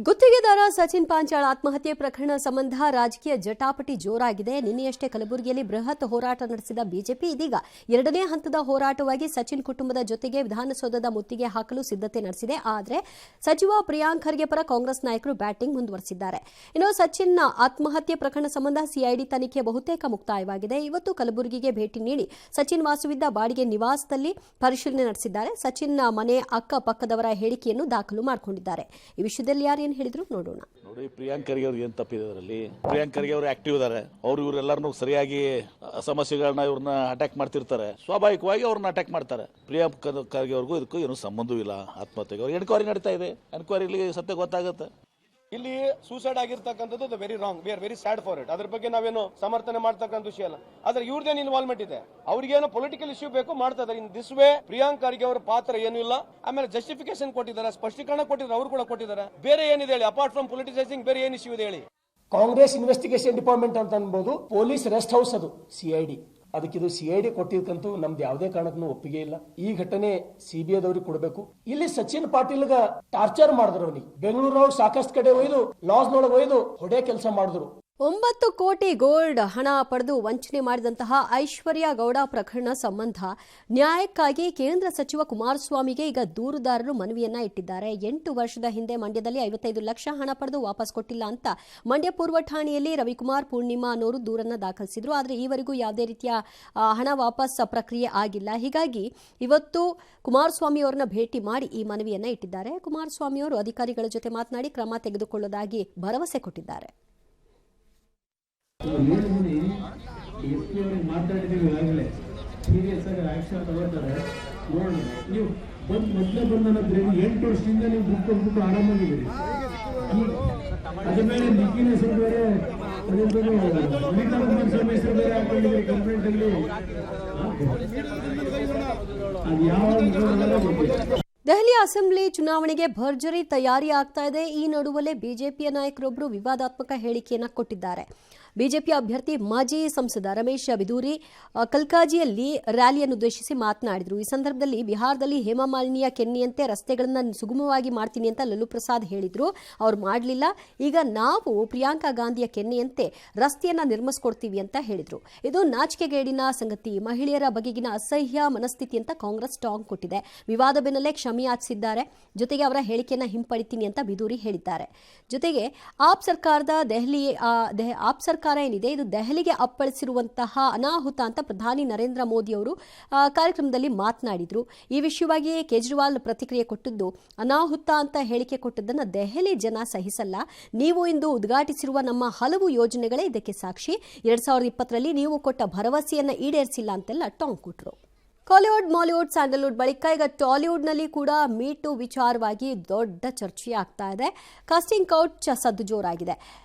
ಗುತ್ತಿಗೆದಾರ ಸಚಿನ್ ಪಾಂಚಾಳ್ ಆತ್ಮಹತ್ಯೆ ಪ್ರಕರಣ ಸಂಬಂಧ ರಾಜಕೀಯ ಜಟಾಪಟಿ ಜೋರಾಗಿದೆ. ನಿನ್ನೆಯಷ್ಟೇ ಕಲಬುರಗಿಯಲ್ಲಿ ಬೃಹತ್ ಹೋರಾಟ ನಡೆಸಿದ ಬಿಜೆಪಿ ಇದೀಗ ಎರಡನೇ ಹಂತದ ಹೋರಾಟವಾಗಿ ಸಚಿನ್ ಕುಟುಂಬದ ಜೊತೆಗೆ ವಿಧಾನಸೌಧದ ಮುತ್ತಿಗೆ ಹಾಕಲು ಸಿದ್ಧತೆ ನಡೆಸಿದೆ. ಆದರೆ ಸಚಿವ ಪ್ರಿಯಾಂಕ್ ಖರ್ಗೆ ಪರ ಕಾಂಗ್ರೆಸ್ ನಾಯಕರು ಬ್ಯಾಟಿಂಗ್ ಮುಂದುವರೆಸಿದ್ದಾರೆ. ಇನ್ನು ಸಚಿನ್ ಆತ್ಮಹತ್ಯೆ ಪ್ರಕರಣ ಸಂಬಂಧ ಸಿಐಡಿ ತನಿಖೆ ಬಹುತೇಕ ಮುಕ್ತಾಯವಾಗಿದೆ. ಇವತ್ತು ಕಲಬುರಗಿಗೆ ಭೇಟಿ ನೀಡಿ ಸಚಿನ್ ವಾಸವಿದ್ದ ಬಾಡಿಗೆ ನಿವಾಸದಲ್ಲಿ ಪರಿಶೀಲನೆ ನಡೆಸಿದ್ದಾರೆ. ಸಚಿನ್ ಮನೆ ಅಕ್ಕಪಕ್ಕದವರ ಹೇಳಿಕೆಯನ್ನು ದಾಖಲು ಮಾಡಿಕೊಂಡಿದ್ದಾರೆ. ಈ ವಿಷಯದಲ್ಲಿ ಯಾರು ಹೇಳಿದ್ರು ನೋಡೋಣ. ನೋಡಿ, ಪ್ರಿಯಾಂಕ್ ಖರ್ಗೆ ಅವ್ರಿಗೆ ಏನ್ ತಪ್ಪಿದೆ ಅದರಲ್ಲಿ? ಪ್ರಿಯಾಂಕ್ ಖರ್ಗೆ ಅವರು ಆಕ್ಟಿವ್ ಇದಾರೆ. ಅವ್ರು ಇವರೆಲ್ಲರನ್ನು ಸರಿಯಾಗಿ ಸಮಸ್ಯೆಗಳನ್ನ ಇವ್ರನ್ನ ಅಟ್ಯಾಕ್ ಮಾಡ್ತಿರ್ತಾರೆ. ಸ್ವಾಭಾವಿಕವಾಗಿ ಅವ್ರನ್ನ ಅಟ್ಯಾಕ್ ಮಾಡ್ತಾರೆ. ಪ್ರಿಯಾಂಕ್ ಖರ್ಗೆ ಅವ್ರಿಗೂ ಇದಕ್ಕೂ ಏನು ಸಂಬಂಧವಿಲ್ಲ. ಆತ್ಮಹತ್ಯೆಗೆ ಅವ್ರು ಎನ್ಕ್ವೈರಿ ನಡೀತಾ ಇದೆ. ಎನ್ಕ್ವೈರಿಲಿ ಸತ್ಯ ಗೊತ್ತಾಗುತ್ತೆ. ಇಲ್ಲಿ ಸೂಸೈಡ್ ಆಗಿರ್ತಕ್ಕಂಥದ್ದು very wrong. We are very sad for it. ಅದ್ರ ಬಗ್ಗೆ ನಾವೇನು ಸಮರ್ಥನೆ ಮಾಡ್ತಕ್ಕಂಥ ವಿಷಯ ಅಲ್ಲ. ಆದ್ರೆ ಇವ್ರದೇನು ಇನ್ವಾಲ್ವ್ಮೆಂಟ್ ಇದೆ, ಅವ್ರಿಗೇನೋ ಪೊಲಿಟಿಕಲ್ ಇಶ್ಯೂ ಬೇಕು ಮಾಡ್ತಾ ಇದ್ದಾರೆ. In this way Priyank Kharge ಅವರ ಪಾತ್ರ ಏನೂ ಇಲ್ಲ. ಆಮೇಲೆ ಜಸ್ಟಿಫಿಕೇಶನ್ ಕೊಟ್ಟಿದ್ದಾರೆ, ಸ್ಪಷ್ಟೀಕರಣ ಕೊಟ್ಟಿದ್ದಾರೆ, ಅವರು ಕೂಡ ಕೊಟ್ಟಿದ್ದಾರೆ. ಬೇರೆ ಏನಿದೆ ಹೇಳಿ? ಅಪಾರ್ಟ್ ಫ್ರಮ್ ಪೊಲಿಟಿಸೈಸಿಂಗ್ ಬೇರೆ ಏನ್ ಇಶ್ಯೂ ಇದೆ ಹೇಳಿ? ಕಾಂಗ್ರೆಸ್ ಇನ್ವೆಸ್ಟಿಗೇಷನ್ ಡಿಪಾರ್ಟ್ಮೆಂಟ್ ಅಂತ ಅನ್ಬೋದು, ಪೊಲೀಸ್ ರೆಸ್ಟ್ ಹೌಸ್ ಅದು ಸಿಐಡಿ. ಅದಕ್ಕಿದು ಸಿಐಡಿ ಕೊಟ್ಟಿದ್ಕಂತೂ ನಮ್ದು ಯಾವುದೇ ಕಾರಣಕ್ಕೂ ಒಪ್ಪಿಗೆ ಇಲ್ಲ. ಈ ಘಟನೆ ಸಿಬಿಐದವ್ರಿಗೆ ಕೊಡಬೇಕು. ಇಲ್ಲಿ ಸಚಿನ್ ಪಾಟೀಲ್ಗ ಟಾರ್ಚರ್ ಮಾಡಿದ್ರು. ಅವನಿಗೆ ಬೆಂಗಳೂರೊಳಗೆ ಸಾಕಷ್ಟು ಕಡೆ ಒಯ್ದು ಲಾಸ್ನೊಳಗೆ ಒಯ್ದು ಹೊಡೆ ಕೆಲಸ ಮಾಡಿದ್ರು. 9 ಕೋಟಿ ಗೋಲ್ಡ್ ಹಣ ಪಡೆದು ವಂಚನೆ ಮಾಡಿದಂತಹ ಐಶ್ವರ್ಯ ಗೌಡ ಪ್ರಕರಣ ಸಂಬಂಧ ನ್ಯಾಯಕ್ಕಾಗಿ ಕೇಂದ್ರ ಸಚಿವ ಕುಮಾರಸ್ವಾಮಿಗೆ ಈಗ ದೂರುದಾರರು ಮನವಿಯನ್ನ ಇಟ್ಟಿದ್ದಾರೆ. 8 ವರ್ಷದ ಹಿಂದೆ ಮಂಡ್ಯದಲ್ಲಿ 55 ಲಕ್ಷ ಹಣ ಪಡೆದು ವಾಪಸ್ ಕೊಟ್ಟಿಲ್ಲ ಅಂತ ಮಂಡ್ಯ ಪೂರ್ವ ಠಾಣೆಯಲ್ಲಿ ರವಿಕುಮಾರ್ ಪೂರ್ಣಿಮಾ ಅನ್ನೋರು ದೂರನ್ನ ದಾಖಲಿಸಿದ್ರು. ಆದರೆ ಈವರೆಗೂ ಯಾವುದೇ ರೀತಿಯ ಹಣ ವಾಪಸ್ ಪ್ರಕ್ರಿಯೆ ಆಗಿಲ್ಲ. ಹೀಗಾಗಿ ಇವತ್ತು ಕುಮಾರಸ್ವಾಮಿ ಅವರನ್ನ ಭೇಟಿ ಮಾಡಿ ಈ ಮನವಿಯನ್ನ ಇಟ್ಟಿದ್ದಾರೆ. ಕುಮಾರಸ್ವಾಮಿ ಅವರು ಅಧಿಕಾರಿಗಳ ಜೊತೆ ಮಾತನಾಡಿ ಕ್ರಮ ತೆಗೆದುಕೊಳ್ಳುವುದಾಗಿ ಭರವಸೆ ಕೊಟ್ಟಿದ್ದಾರೆ. ಮಾತಾಡಿದೀವಿ ಈಗಾಗಲೇ. ಸೀರಿಯಸ್ ಆಗಿ ಆಕ್ಷನ್ ತಗೋತಾರೆ. ನೋಡೋಣ, ನೀವು ಮೊದಲೇ ಬಂದ್ರೆ 8 ವರ್ಷದಿಂದ ನೀವು ಬುಕ್ ಹೋಗ್ಬಿಟ್ಟು ಆರಾಮಾಗಿದ್ದೀರಿ. ಅದ್ರ ಮೇಲೆ ನಿಖಿಲ್ ಹೆಸರು ಬೇರೆ, ಅನಿತಾ ಕುಮಾರಸ್ವಾಮಿ ಹೆಸರು ಬೇರೆ ಹಾಕೊಂಡಿದ್ದೀರಿ ಕಂಪ್ಲೇಂಟ್ ಅಲ್ಲಿ. ಅದು ಯಾವ ದೆಹಲಿ ಅಸೆಂಬ್ಲಿ ಚುನಾವಣೆಗೆ ಭರ್ಜರಿ ತಯಾರಿ ಆಗ್ತಾ ಇದೆ. ಈ ನಡುವಲ್ಲೇ ಬಿಜೆಪಿಯ ನಾಯಕರೊಬ್ಬರು ವಿವಾದಾತ್ಮಕ ಹೇಳಿಕೆಯನ್ನು ಕೊಟ್ಟಿದ್ದಾರೆ. ಬಿಜೆಪಿ ಅಭ್ಯರ್ಥಿ ಮಾಜಿ ಸಂಸದ ರಮೇಶ್ ಬಿಧೂರಿ ಕಲ್ಕಾಜಿಯಲ್ಲಿ ರ್ಯಾಲಿಯನ್ನು ಉದ್ದೇಶಿಸಿ ಮಾತನಾಡಿದರು. ಈ ಸಂದರ್ಭದಲ್ಲಿ ಬಿಹಾರದಲ್ಲಿ ಹೇಮಾಮಾಲಿನಿಯ ಕೆನ್ನೆಯಂತೆ ರಸ್ತೆಗಳನ್ನು ಸುಗಮವಾಗಿ ಮಾಡ್ತೀನಿ ಅಂತ ಲಲ್ಲೂ ಪ್ರಸಾದ್ ಹೇಳಿದ್ರು. ಅವ್ರು ಮಾಡಲಿಲ್ಲ. ಈಗ ನಾವು ಪ್ರಿಯಾಂಕಾ ಗಾಂಧಿಯ ಕೆನ್ನೆಯಂತೆ ರಸ್ತೆಯನ್ನ ನಿರ್ಮಿಸ್ಕೊಡ್ತೀವಿ ಅಂತ ಹೇಳಿದ್ರು. ಇದು ನಾಚಿಕೆಗೇಡಿನ ಸಂಗತಿ, ಮಹಿಳೆಯರ ಬಗೆಗಿನ ಅಸಹ್ಯ ಮನಸ್ಥಿತಿ ಅಂತ ಕಾಂಗ್ರೆಸ್ ಟಾಂಗ್ ಕೊಟ್ಟಿದೆ. ವಿವಾದ ಬೆನ್ನಲ್ಲೇ ಕ್ಷಮೆ ಯಾಚಿಸಿದ್ದಾರೆ. ಜೊತೆಗೆ ಅವರ ಹೇಳಿಕೆಯನ್ನು ಹಿಂಪಡಿತೀನಿ ಅಂತ ಬಿಧೂರಿ ಹೇಳಿದ್ದಾರೆ. ಜೊತೆಗೆ ಆಪ್ ಸರ್ಕಾರದ ಆಪ್ ಸರ್ಕಾರ ಏನಿದೆ ಇದು ದೆಹಲಿಗೆ ಅಪ್ಪಳಿಸಿರುವಂತಹ ಅನಾಹುತ ಅಂತ ಪ್ರಧಾನಿ ನರೇಂದ್ರ ಮೋದಿ ಅವರು ಕಾರ್ಯಕ್ರಮದಲ್ಲಿ ಮಾತನಾಡಿದ್ರು. ಈ ವಿಷಯವಾಗಿ ಕೇಜ್ರಿವಾಲ್ ಪ್ರತಿಕ್ರಿಯೆ ಕೊಟ್ಟಿದ್ದು, ಅನಾಹುತ ಅಂತ ಹೇಳಿಕೆ ಕೊಟ್ಟದ್ದನ್ನು ದೆಹಲಿ ಜನ ಸಹಿಸಲ್ಲ. ನೀವು ಇಂದು ಉದ್ಘಾಟಿಸಿರುವ ನಮ್ಮ ಹಲವು ಯೋಜನೆಗಳೇ ಇದಕ್ಕೆ ಸಾಕ್ಷಿ. 2020ರಲ್ಲಿ ನೀವು ಕೊಟ್ಟ ಭರವಸೆಯನ್ನ ಈಡೇರಿಸಿಲ್ಲ ಅಂತೆಲ್ಲ ಟಾಂಗ್ ಕೊಟ್ಟರು. ಕಾಲಿವುಡ್, ಮಾಲಿವುಡ್, ಸ್ಯಾಂಡಲ್ವುಡ್ ಬಳಿಕ ಈಗ ಟಾಲಿವುಡ್ನಲ್ಲಿ ಕೂಡ ಮೀಟು ವಿಚಾರವಾಗಿ ದೊಡ್ಡ ಚರ್ಚೆ ಆಗ್ತಾ ಇದೆ. ಕಾಸ್ಟಿಂಗ್ ಕೌಚ್ ಸದ್ದು ಜೋರಾಗಿದೆ.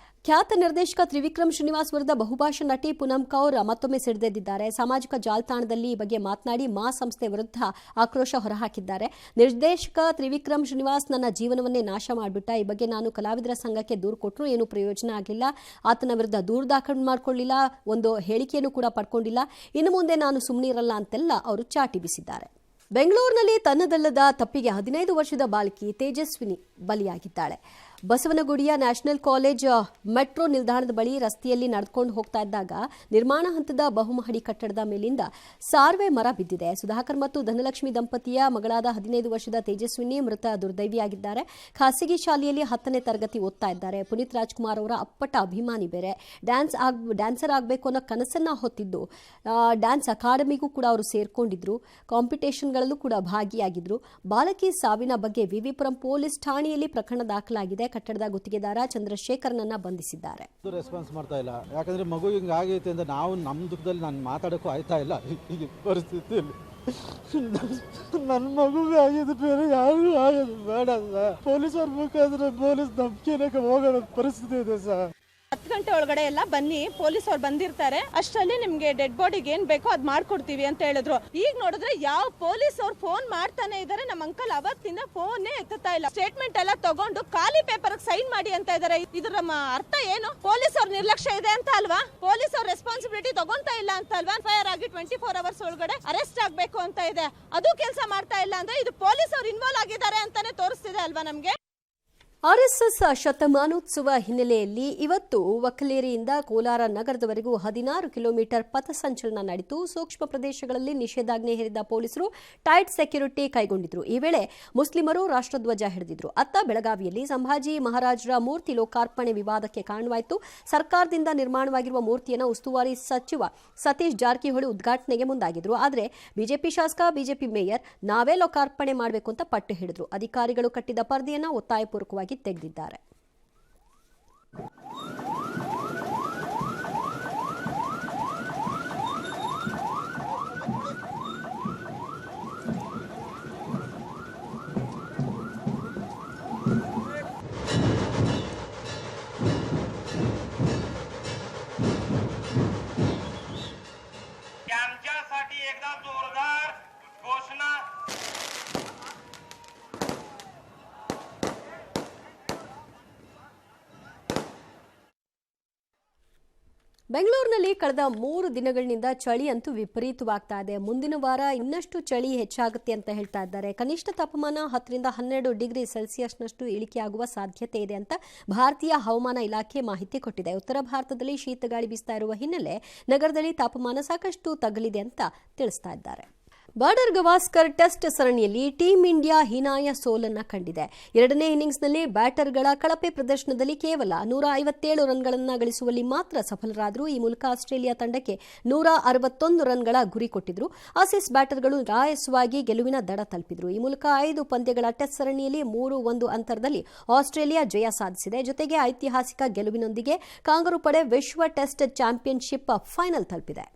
ಖ್ಯಾತ ನಿರ್ದೇಶಕ ತ್ರಿವಿಕ್ರಮ್ ಶ್ರೀನಿವಾಸ್ ವಿರುದ್ಧ ಬಹುಭಾಷಾ ನಟಿ ಪೂನಂ ಕೌರ್ ಮತ್ತೊಮ್ಮೆ ಸಿಡಿದೆದ್ದಿದ್ದಾರೆ. ಸಾಮಾಜಿಕ ಜಾಲತಾಣದಲ್ಲಿ ಈ ಬಗ್ಗೆ ಮಾತನಾಡಿ ಮಾ ಸಂಸ್ಥೆ ವಿರುದ್ಧ ಆಕ್ರೋಶ ಹೊರಹಾಕಿದ್ದಾರೆ. ನಿರ್ದೇಶಕ ತ್ರಿವಿಕ್ರಮ್ ಶ್ರೀನಿವಾಸ್ ನನ್ನ ಜೀವನವನ್ನೇ ನಾಶ ಮಾಡಿಬಿಟ್ಟ. ಈ ಬಗ್ಗೆ ನಾನು ಕಲಾವಿದರ ಸಂಘಕ್ಕೆ ದೂರು ಕೊಟ್ಟರು, ಏನೂ ಪ್ರಯೋಜನ ಆಗಲಿಲ್ಲ. ಆತನ ವಿರುದ್ಧ ದೂರು ದಾಖಲು ಮಾಡಿಕೊಳ್ಳಿಲ್ಲ, ಒಂದು ಹೇಳಿಕೆಯನ್ನು ಕೂಡ ಪಡ್ಕೊಂಡಿಲ್ಲ. ಇನ್ನು ಮುಂದೆ ನಾನು ಸುಮ್ಮನೆ ಇರಲ್ಲ ಅಂತೆಲ್ಲ ಅವರು ಚಾಟಿ ಬೀಸಿದ್ದಾರೆ. ಬೆಂಗಳೂರಿನಲ್ಲಿ ತನ್ನದಲ್ಲದ ತಪ್ಪಿಗೆ 15 ವರ್ಷದ ಬಾಲಕಿ ತೇಜಸ್ವಿನಿ ಬಲಿಯಾಗಿದ್ದಾಳೆ. ಬಸವನಗುಡಿಯ ನ್ಯಾಷನಲ್ ಕಾಲೇಜ್ ಮೆಟ್ರೋ ನಿಲ್ದಾಣದ ಬಳಿ ರಸ್ತೆಯಲ್ಲಿ ನಡೆದುಕೊಂಡು ಹೋಗ್ತಾ ಇದ್ದಾಗ ನಿರ್ಮಾಣ ಹಂತದ ಬಹುಮಹಡಿ ಕಟ್ಟಡದ ಮೇಲಿಂದ ಸಾರ್ವೆ ಮರ ಬಿದ್ದಿದೆ. ಸುಧಾಕರ್ ಮತ್ತು ಧನಲಕ್ಷ್ಮಿ ದಂಪತಿಯ ಮಗಳಾದ 15 ವರ್ಷದ ತೇಜಸ್ವಿನಿ ಮೃತ ದುರ್ದೈವಿಯಾಗಿದ್ದಾರೆ. ಖಾಸಗಿ ಶಾಲೆಯಲ್ಲಿ 10ನೇ ತರಗತಿ ಓದ್ತಾ ಇದ್ದಾರೆ. ಪುನೀತ್ ರಾಜ್ಕುಮಾರ್ ಅವರ ಅಪ್ಪಟ ಅಭಿಮಾನಿ ಬೇರೆ. ಡ್ಯಾನ್ಸರ್ ಆಗಬೇಕು ಅನ್ನೋ ಕನಸನ್ನ ಹೊತ್ತಿದ್ದು ಡ್ಯಾನ್ಸ್ ಅಕಾಡೆಮಿಗೂ ಕೂಡ ಅವರು ಸೇರ್ಕೊಂಡಿದ್ರು. ಕಾಂಪಿಟೇಷನ್ಗಳಲ್ಲೂ ಕೂಡ ಭಾಗಿಯಾಗಿದ್ರು. ಬಾಲಕಿ ಸಾವಿನ ಬಗ್ಗೆ ವಿವಿಪುರಂ ಪೊಲೀಸ್ ಠಾಣೆಯಲ್ಲಿ ಪ್ರಕರಣ ದಾಖಲಾಗಿದೆ. ಕಟ್ಟಡದ ಗುತ್ತಿಗೆದಾರ ಚಂದ್ರಶೇಖರ್ನನ್ನ ಬಂಧಿಸಿದ್ದಾರೆ. ರೆಸ್ಪಾನ್ಸ್ ಮಾಡ್ತಾ ಇಲ್ಲ. ಯಾಕಂದ್ರೆ ಮಗು ಹಿಂಗ ಆಗೈತೆ ಅಂತ ನಾವು ನಮ್ಮ ದುಃಖದಲ್ಲಿ ನಾನು ಮಾತಾಡೋಕ್ಕೂ ಆಯ್ತಾ ಇಲ್ಲ. ಈ ಪರಿಸ್ಥಿತಿಯಲ್ಲಿ ನನ್ನ ಮಗುಗೆ ಆಗಿದ್ದು ಬೇರೆ ಯಾರಿಗೂ ಆಗೋದು ಬೇಡ ಸರ್. ಪೊಲೀಸರ ಮುಖಾಂತರ ಪೊಲೀಸ್ ನಂಬಿಕೆನೇ ಹೋಗೋ ಪರಿಸ್ಥಿತಿ ಇದೆ ಸರ್. 10 ಗಂಟೆ ಒಳಗಡೆ ಎಲ್ಲ ಬನ್ನಿ, ಪೊಲೀಸ್ ಅವ್ರು ಬಂದಿರ್ತಾರೆ, ಅಷ್ಟರಲ್ಲಿ ನಿಮ್ಗೆ ಡೆಡ್ ಬಾಡಿಗೆ ಏನ್ ಬೇಕೋ ಅದ್ ಮಾಡ್ಕೊಡ್ತೀವಿ ಅಂತ ಹೇಳಿದ್ರು. ಈಗ ನೋಡಿದ್ರೆ ಯಾವ ಪೊಲೀಸ್ ಅವ್ರು ಫೋನ್ ಮಾಡ್ತಾನೆ ಇದಾರೆ. ನಮ್ಮ ಅಂಕಲ್ ಅವತ್ತಿಂದ ಫೋನ್ ಎತ್ತುತ್ತಾ ಇಲ್ಲ. ಸ್ಟೇಟ್ಮೆಂಟ್ ಎಲ್ಲ ತಗೊಂಡು ಖಾಲಿ ಪೇಪರ್ ಸೈನ್ ಮಾಡಿ ಅಂತ ಇದಾರೆ. ಇದ್ರ ಅರ್ಥ ಏನು? ಪೊಲೀಸ್ ಅವ್ರ ನಿರ್ಲಕ್ಷ್ಯ ಇದೆ ಅಂತ ಅಲ್ವಾ? ಪೊಲೀಸ್ ಅವ್ರ ರೆಸ್ಪಾನ್ಸಿಬಿಲಿಟಿ ತಗೊಂತಾ ಇಲ್ಲ ಅಂತ ಅಲ್ವಾ? ಫೈರ್ ಆಗಿ 24 ಅವರ್ಸ್ ಒಳಗಡೆ ಅರೆಸ್ಟ್ ಆಗ್ಬೇಕು ಅಂತ ಇದೆ. ಅದು ಕೆಲಸ ಮಾಡ್ತಾ ಇಲ್ಲ ಅಂದ್ರೆ ಇದು ಪೊಲೀಸ್ ಅವ್ರು ಇನ್ವಾಲ್ವ್ ಆಗಿದ್ದಾರೆ ಅಂತಾನೆ ತೋರಿಸ್ತಿದೆ ಅಲ್ವಾ ನಮ್ಗೆ? ಆರ್ಎಸ್ಎಸ್ ಶತಮಾನೋತ್ಸವ ಹಿನ್ನೆಲೆಯಲ್ಲಿ ಇವತ್ತು ವಕಲೇರಿಯಿಂದ ಕೋಲಾರ ನಗರದವರೆಗೂ 16 ಕಿಲೋಮೀಟರ್ ಪಥಸಂಚಲನ ನಡೆಯಿತು. ಸೂಕ್ಷ್ಮ ಪ್ರದೇಶಗಳಲ್ಲಿ ನಿಷೇಧಾಜ್ಞೆ ಹೇರಿದ ಪೊಲೀಸರು ಟೈಟ್ ಸೆಕ್ಯೂರಿಟಿ ಕೈಗೊಂಡಿದ್ರು. ಈ ವೇಳೆ ಮುಸ್ಲಿಮರು ರಾಷ್ಟ್ರಧ್ವಜ ಹಿಡಿದಿದ್ರು. ಅತ್ತ ಬೆಳಗಾವಿಯಲ್ಲಿ ಸಂಭಾಜಿ ಮಹಾರಾಜರ ಮೂರ್ತಿ ಲೋಕಾರ್ಪಣೆ ವಿವಾದಕ್ಕೆ ಕಾರಣವಾಯಿತು. ಸರ್ಕಾರದಿಂದ ನಿರ್ಮಾಣವಾಗಿರುವ ಮೂರ್ತಿಯನ್ನು ಉಸ್ತುವಾರಿ ಸಚಿವ ಸತೀಶ್ ಜಾರಕಿಹೊಳಿ ಉದ್ಘಾಟನೆಗೆ ಮುಂದಾಗಿದ್ರು. ಆದರೆ ಬಿಜೆಪಿ ಶಾಸಕ ಬಿಜೆಪಿ ಮೇಯರ್ ನಾವೇ ಲೋಕಾರ್ಪಣೆ ಮಾಡಬೇಕು ಅಂತ ಪಟ್ಟು ಹಿಡಿದ್ರು. ಅಧಿಕಾರಿಗಳು ಕಟ್ಟಿದ ಪರದೆಯನ್ನು ಒತ್ತಾಯಪೂರ್ವಕವಾಗಿ ತೆಗೆದಿದ್ದಾರೆ. त्यांच्यासाठी एकदा जोरदार घोषणा. ಬೆಂಗಳೂರಿನಲ್ಲಿ ಕಳೆದ 3 ದಿನಗಳಿಂದ ಚಳಿ ಅಂತೂ ವಿಪರೀತವಾಗ್ತಾ ಇದೆ. ಮುಂದಿನ ವಾರ ಇನ್ನಷ್ಟು ಚಳಿ ಹೆಚ್ಚಾಗುತ್ತೆ ಅಂತ ಹೇಳ್ತಾ ಇದ್ದಾರೆ. ಕನಿಷ್ಠ ತಾಪಮಾನ 10 ರಿಂದ 12 ಡಿಗ್ರಿ ಸೆಲ್ಸಿಯಸ್ನಷ್ಟು ಇಳಿಕೆಯಾಗುವ ಸಾಧ್ಯತೆ ಇದೆ ಅಂತ ಭಾರತೀಯ ಹವಾಮಾನ ಇಲಾಖೆ ಮಾಹಿತಿ ಕೊಟ್ಟಿದೆ. ಉತ್ತರ ಭಾರತದಲ್ಲಿ ಶೀತಗಾಳಿ ಬೀಸ್ತಾ ಇರುವ ಹಿನ್ನೆಲೆ ನಗರದಲ್ಲಿ ತಾಪಮಾನ ಸಾಕಷ್ಟು ತಗ್ಗಲಿದೆ ಅಂತ ತಿಳಿಸ್ತಾ ಇದ್ದಾರೆ. ಬಾರ್ಡರ್ ಗವಾಸ್ಕರ್ ಟೆಸ್ಟ್ ಸರಣಿಯಲ್ಲಿ ಟೀಂ ಇಂಡಿಯಾ ಹೀನಾಯ ಸೋಲನ್ನ ಕಂಡಿದೆ. ಎರಡನೇ ಇನ್ನಿಂಗ್ಸ್ನಲ್ಲಿ ಬ್ಯಾಟರ್ಗಳ ಕಳಪೆ ಪ್ರದರ್ಶನದಲ್ಲಿ ಕೇವಲ 157 ರನ್ಗಳನ್ನು ಗಳಿಸುವಲ್ಲಿ ಮಾತ್ರ ಸಫಲರಾದರು. ಈ ಮೂಲಕ ಆಸ್ಟ್ರೇಲಿಯಾ ತಂಡಕ್ಕೆ 161 ರನ್ಗಳ ಗುರಿ ಕೊಟ್ಟಿದ್ರು. ಆಸೀಸ್ ಬ್ಯಾಟರ್ಗಳು ರಾಯಸವಾಗಿ ಗೆಲುವಿನ ದಡ ತಲುಪಿದ್ರು. ಈ ಮೂಲಕ 5 ಪಂದ್ಯಗಳ ಟೆಸ್ಟ್ ಸರಣಿಯಲ್ಲಿ 3-1 ಅಂತರದಲ್ಲಿ ಆಸ್ಟ್ರೇಲಿಯಾ ಜಯ ಸಾಧಿಸಿದೆ. ಜೊತೆಗೆ ಐತಿಹಾಸಿಕ ಗೆಲುವಿನೊಂದಿಗೆ ಕಾಂಗರೂ ಪಡೆ ವಿಶ್ವ ಟೆಸ್ಟ್ ಚಾಂಪಿಯನ್ಶಿಪ್ ಫೈನಲ್ ತಲುಪಿದೆ.